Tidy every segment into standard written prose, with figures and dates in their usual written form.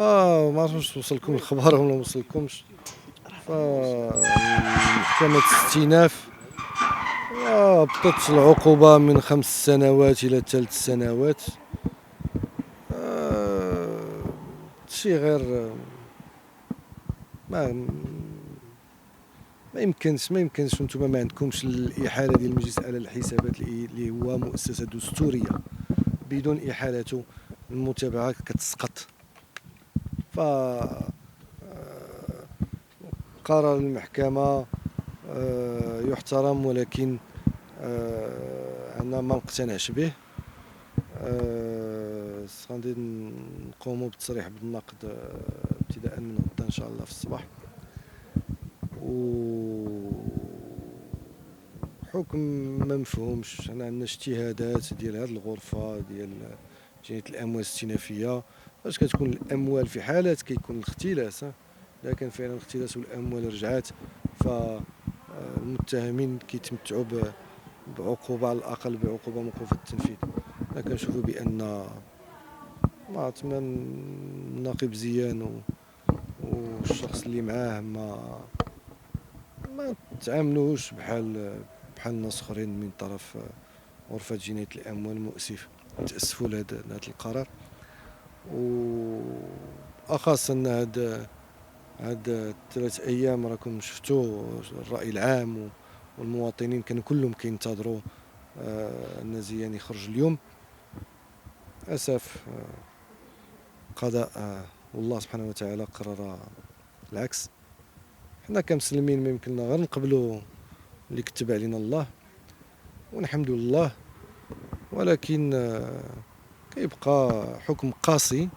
ما عرفتش وصلكم الخبر ولا ما وصلكمش. محكمة الاستئناف هبطت العقوبة من 5 سنوات إلى 3 سنوات. شي غير ما ما يمكنش نتوما ما عندكمش الإحالة ديال المجلس على الحسابات اللي هو مؤسسة دستورية. بدون إحالته المتابعة كتسقط. ف قرار المحكمة يحترم، ولكن أنا ما مقتنعش به. غادي نقوموا بالتصريح بالنقد ابتداء من غدا إن شاء الله في الصباح. حكم ما مفهومش. عندنا اجتهادات ديال هذه الغرفة ديال جناية الأموال الاستئنافية. فاش كتكون الأموال في حالات كيكون الاختلاس، إذا كان فعلا الاختلاس والأموال رجعات، فالمتهمين كيتمتعوا بعقوبة على الأقل بعقوبة موقوفة التنفيذ. أنا كنشوفوا بأن النقيب زيان والشخص اللي معاه ما تعاملوش بحال الناس اخرين من طرف غرفة جناية الأموال. مؤسف، نتأسفوا لهذا القرار، وأخاص أن هاد 3 أيام راكم شفتوا الرأي العام والمواطنين كانوا كلهم كينتظروا أن زيان يخرج اليوم. أسف قضاء والله سبحانه وتعالى قرر العكس. حنا كمسلمين ما يمكننا غير نقبلوا اللي كتب علينا الله ونحمد لله، ولكن كيبقى حكم قاسي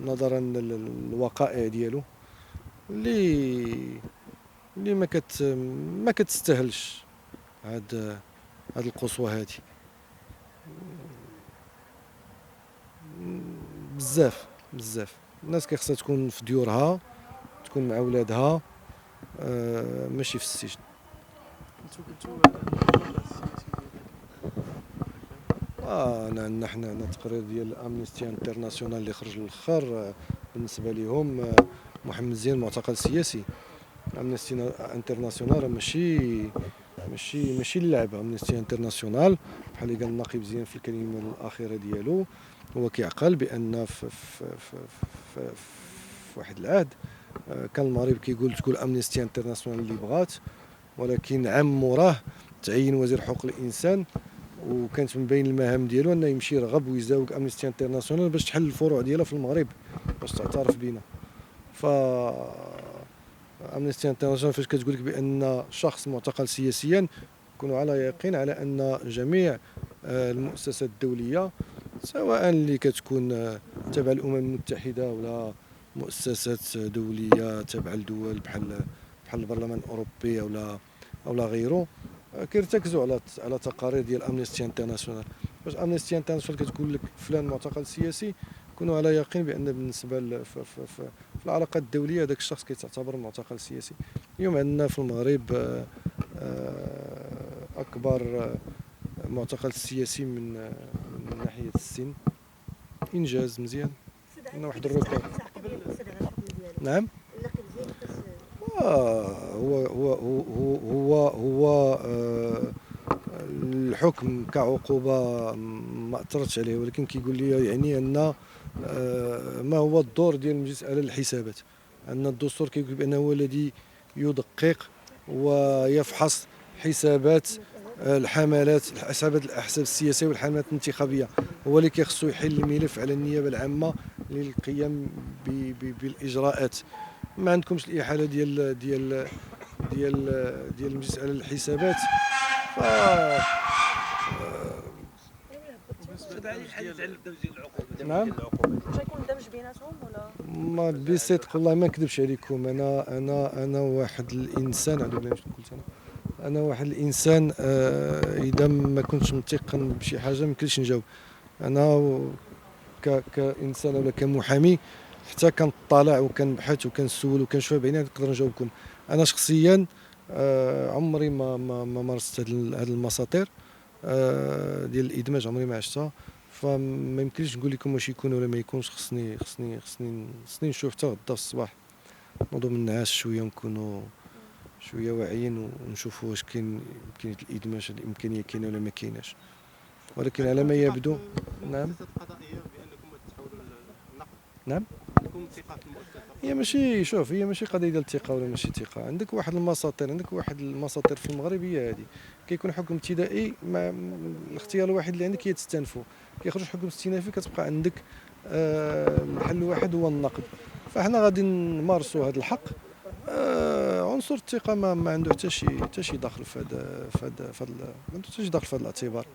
نظرا للوقائع ديالو اللي ما كتستاهلش هاد القسوة هادي. بزاف الناس كيخصها تكون في ديورها، تكون مع ولادها، ماشي في السجن. عندنا حنا تقرير ديال امنيستي انترناسيونال اللي خرج الاخر بالنسبه لهم محمد زين معتقل سياسي. امنيستي انترناسيونال ماشي اللعبه. امنيستي انترناسيونال بحال اللي قال النقيب زين في الكلمه الاخيره ديالو، هو كيعقل بان في واحد العهد كان المغرب كيقول تقول امنيستي انترناسيونال اللي بغات، ولكن عام موراه تعين وزير حقوق الانسان، وكانت من بين المهام ديالو انه يمشي يرغب ويزاوج امنيستي انترناسيونال باش تحل الفروع ديالها في المغرب باش تعترف بينا. ف امنيستي انترناسيونال فاش كتقول لك بان شخص معتقل سياسيا، كونوا على يقين على ان جميع المؤسسات الدوليه، سواء اللي كتكون تبع الامم المتحده ولا مؤسسات دوليه تبع الدول بحال البرلمان الاوروبي ولا غيره، كيرتكزوا على تقارير ديال امنيستي انترناسيونال. باش امنيستي انترناسيونال كتقول لك فلان معتقل سياسي، كونوا على يقين بان بالنسبه في العلاقات الدوليه هذاك الشخص كيتعتبر معتقل سياسي. اليوم عندنا في المغرب اكبر معتقل سياسي من ناحيه السن. انجاز مزيان، عندنا واحد الركن. نعم. هو الحكم كعقوبة ما أثرتش عليه، ولكن كيقول لي يعني أن ما هو الدور ديال المجلس على الحسابات. أن الدستور كيقول بأنه هو الذي يدقق ويفحص حسابات الحملات، حسابات الأحزاب السياسية والحملات الانتخابية. هو اللي كيخصو يحل الملف على النيابة العامة للقيام بالإجراءات. ما عندكمش الإحالة ديال المجلس على الحسابات. ف نعم. واش غيكون دمج بيناتهم ولا ما بصدق والله ما نكذبش عليكم. انا واحد الانسان، اعوذ بالله من قلت انا واحد الانسان اذا ما كنتش متيقن بشي حاجه ما يمكنليش نجاوب. انا كانسان ولا كمحامي حتى كنطلع وكنبحث وكنسول وكنشوف بعيني نقدر نجاوبكم. انا شخصيا عمري ما مارست هذه المساطير ديال الادماج، عمري ما عشتها. فما يمكنليش نقول لكم واش يكون ولا ما يكونش. خصني نشوف حتى غدا في الصباح، نوضوا من النعاس شويه ونكونوا شويه واعيين ونشوفوا واش كاين امكانيه الادماج، واش الامكانيه كاينه ولا ما كايناش. ولكن على ما يبدو نعم. المؤسسات القضائيه بانكم تحولوا النقد. نعم. عندكم ثقه في المؤسسه؟ هي ماشي قضيه ديال الثقه ولا ماشي ثقه. عندك واحد المساطير في المغرب هي هذه. كيكون حكم ابتدائي، مع الاختيار الوحيد اللي عندك هي تستنفو. كيخرج حكم استئنافي كتبقى عندك الحل الواحد هو النقد. فاحنا غادي نمارسوا هذا الحق. عنصر الثقه ما عنده حتى شي دخل في هذا، ما عنده حتى شي دخل في هذا الاعتبار.